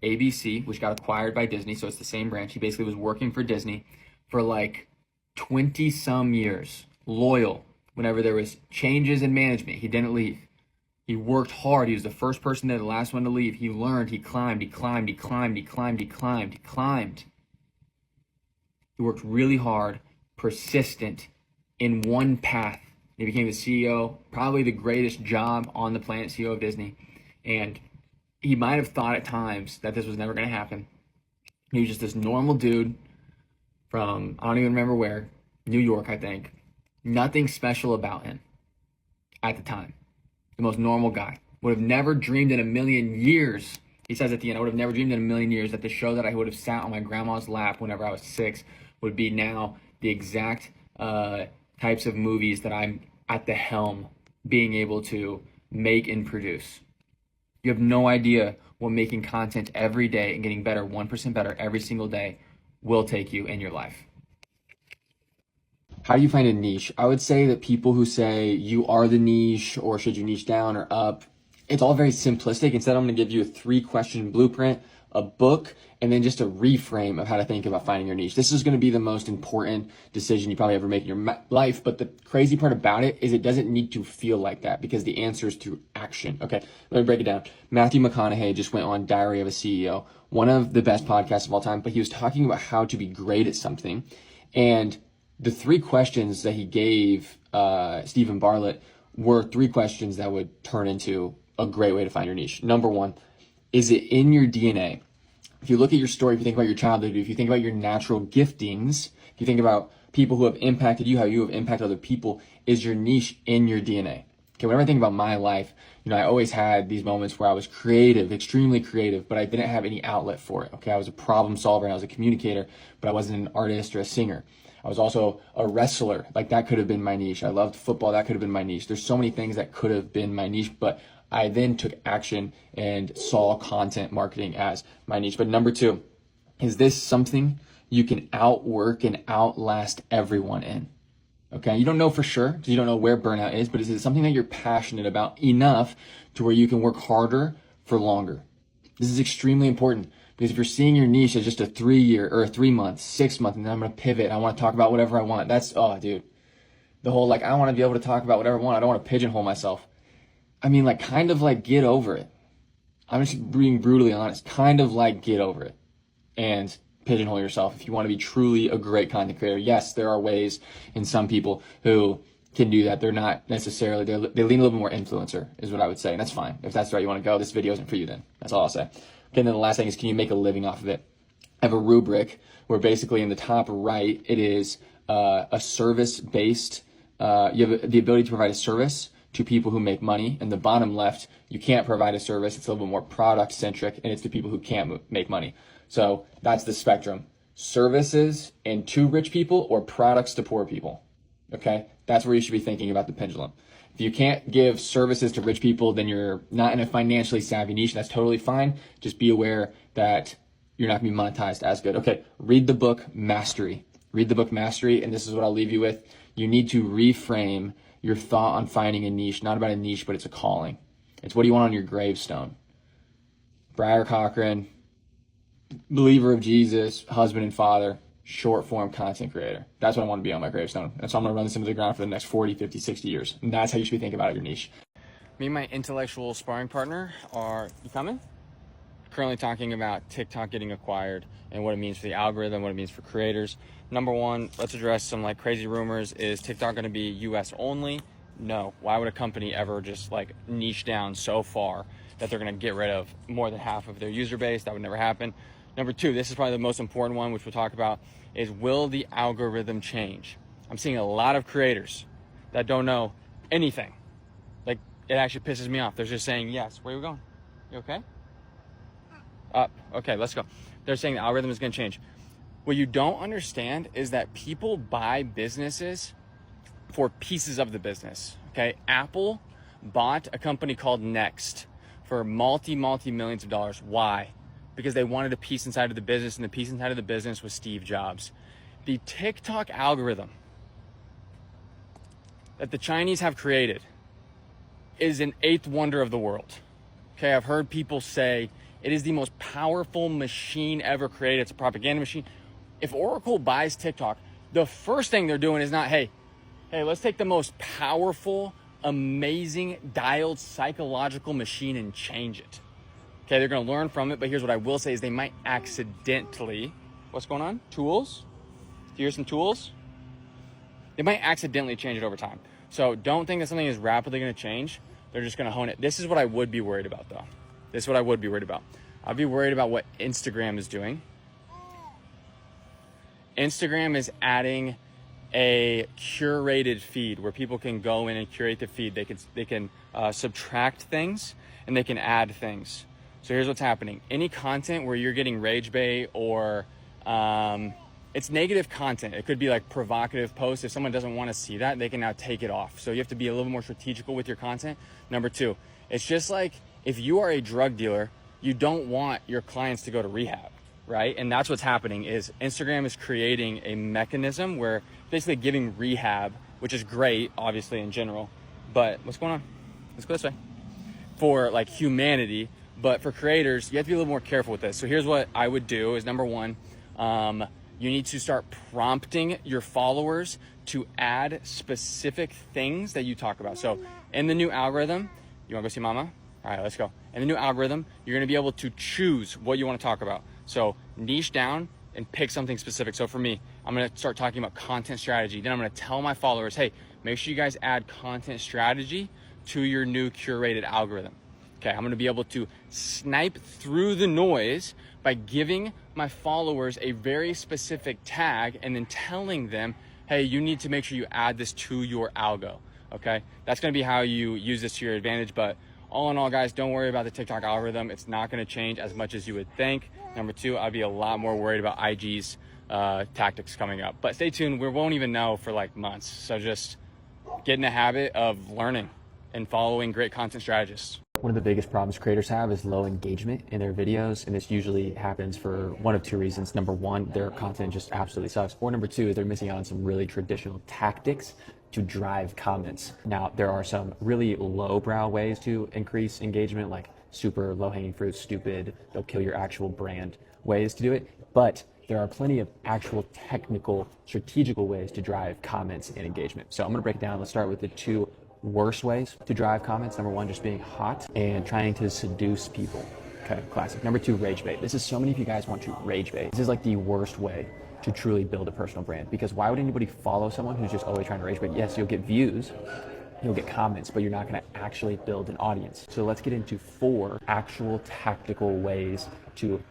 ABC, which got acquired by Disney, so it's the same branch. He basically was working for Disney for like 20 some years, loyal. Whenever there was changes in management, he didn't leave. He worked hard. He was the first person there, the last one to leave. He learned, he climbed, he climbed, he climbed, he climbed, he climbed, he climbed. He worked really hard, persistent, in one path. He became the CEO, probably the greatest job on the planet, CEO of Disney. And he might have thought at times that this was never going to happen. He was just this normal dude from, I don't even remember where, New York, I think. Nothing special about him at the time. The most normal guy. Would have never dreamed in a million years, he says at the end, I would have never dreamed in a million years that the show that I would have sat on my grandma's lap whenever I was 6 would be now the exact types of movies that I'm at the helm being able to make and produce. You have no idea what making content every day and getting better, 1% better every single day will take you in your life. How do you find a niche? I would say that people who say you are the niche or should you niche down or up, it's all very simplistic. Instead, I'm going to give you a 3-question blueprint, a book, and then just a reframe of how to think about finding your niche. This is going to be the most important decision you probably ever make in your life. But the crazy part about it is it doesn't need to feel like that because the answer is through action. Okay, let me break it down. Matthew McConaughey just went on Diary of a CEO, one of the best podcasts of all time, but he was talking about how to be great at something. And the 3 questions that he gave Stephen Bartlett were 3 questions that would turn into a great way to find your niche. Number 1, is it in your DNA? If you look at your story, if you think about your childhood, if you think about your natural giftings, if you think about people who have impacted you, how you have impacted other people, is your niche in your DNA? Okay, whenever I think about my life, I always had these moments where I was creative, extremely creative, but I didn't have any outlet for it. Okay, I was a problem solver and I was a communicator, but I wasn't an artist or a singer. I was also a wrestler. Like that could have been my niche. I loved football. That could have been my niche. There's so many things that could have been my niche, but I then took action and saw content marketing as my niche. But number 2, is this something you can outwork and outlast everyone in? Okay, you don't know for sure because you don't know where burnout is, but is it something that you're passionate about enough to where you can work harder for longer? This is extremely important because if you're seeing your niche as just a 3-year or a 3-month, 6-month, and then I'm going to pivot, I want to talk about whatever I want. That's, oh, dude, the whole I want to be able to talk about whatever I want. I don't want to pigeonhole myself. Kind of get over it. I'm just being brutally honest. Kind of get over it and pigeonhole yourself if you want to be truly a great content creator. Yes, there are ways in some people who can do that. They're not necessarily, they lean a little bit more influencer is what I would say. And that's fine. If that's the route you want to go, this video isn't for you then. That's all I'll say. Okay, and then the last thing is, can you make a living off of it? I have a rubric where basically in the top right, it is a service-based, you have the ability to provide a service to people who make money. And the bottom left, you can't provide a service. It's a little bit more product centric and it's to people who can't make money. So that's the spectrum. Services and to rich people or products to poor people. Okay. That's where you should be thinking about the pendulum. If you can't give services to rich people, then you're not in a financially savvy niche. That's totally fine. Just be aware that you're not going to be monetized as good. Okay. Read the book Mastery. Read the book Mastery. And this is what I'll leave you with. You need to reframe your thought on finding a niche, not about a niche, but it's a calling. It's what do you want on your gravestone? Briar Cochran, believer of Jesus, husband and father, short form content creator. That's what I want to be on my gravestone. And so I'm going to run this into the ground for the next 40, 50, 60 years. And that's how you should be thinking about your niche. Me and my intellectual sparring partner you coming? Currently talking about TikTok getting acquired and what it means for the algorithm, what it means for creators. Number 1, let's address some crazy rumors. Is TikTok going to be US only? No. Why would a company ever just niche down so far that they're going to get rid of more than half of their user base? That would never happen. Number 2, this is probably the most important one, which we'll talk about, is will the algorithm change? I'm seeing a lot of creators that don't know anything. It actually pisses me off. They're just saying, yes. Where are we going? You okay? Up. Okay, let's go. They're saying the algorithm is going to change. What you don't understand is that people buy businesses for pieces of the business. Okay, Apple bought a company called Next for multi-millions of dollars. Why? Because they wanted a piece inside of the business, and the piece inside of the business was Steve Jobs. The TikTok algorithm that the Chinese have created is an 8th wonder of the world. Okay, I've heard people say It is the most powerful machine ever created. It's a propaganda machine. If Oracle buys TikTok, the first thing they're doing is not, hey, let's take the most powerful, amazing, dialed psychological machine and change it. Okay, they're gonna learn from it, but here's what I will say is they might accidentally, what's going on? Tools? Do you hear some tools? They might accidentally change it over time. So don't think that something is rapidly gonna change. They're just gonna hone it. This is what I would be worried about though. This is what I would be worried about. I'd be worried about what Instagram is doing. Instagram is adding a curated feed where people can go in and curate the feed. They can subtract things and they can add things. So here's what's happening. Any content where you're getting rage bait or it's negative content. It could be like provocative posts. If someone doesn't want to see that, they can now take it off. So you have to be a little more strategical with your content. Number two, it's just like if you are a drug dealer, you don't want your clients to go to rehab, right? And that's what's happening is Instagram is creating a mechanism where basically giving rehab, which is great, obviously in general, but what's going on? Let's go this way. For like humanity, but for creators, you have to be a little more careful with this. So here's what I would do is number one, you need to start prompting your followers to add specific things that you talk about. So in the new algorithm, you wanna go see mama? All right, let's go. In the new algorithm, you're gonna be able to choose what you wanna talk about. So niche down and pick something specific. So for me, I'm gonna start talking about content strategy. Then I'm gonna tell my followers, hey, make sure you guys add content strategy to your new curated algorithm. Okay, I'm gonna be able to snipe through the noise by giving my followers a very specific tag and then telling them, hey, you need to make sure you add this to your algo, okay? That's gonna be how you use this to your advantage, but all in all, guys, don't worry about the TikTok algorithm. It's not gonna change as much as you would think. Number two, I'd be a lot more worried about IG's tactics coming up. But stay tuned, we won't even know for like months. So just get in the habit of learning and following great content strategists. One of the biggest problems creators have is low engagement in their videos, and this usually happens for one of two reasons. Number one, their content just absolutely sucks, or number two, they're missing out on some really traditional tactics to drive comments. Now, there are some really lowbrow ways to increase engagement, like super low-hanging fruit, stupid, they'll kill your actual brand ways to do it, but there are plenty of actual technical, strategical ways to drive comments and engagement. So I'm gonna break it down. Let's start with the two worst ways to drive comments. Number one, just being hot and trying to seduce people. Okay, classic. Number two, rage bait. This is so many of you guys want to rage bait. This is like the worst way to truly build a personal brand, because why would anybody follow someone who's just always trying to rage bait? Yes, you'll get views, you'll get comments, but you're not gonna actually build an audience. So let's get into 4 actual tactical ways to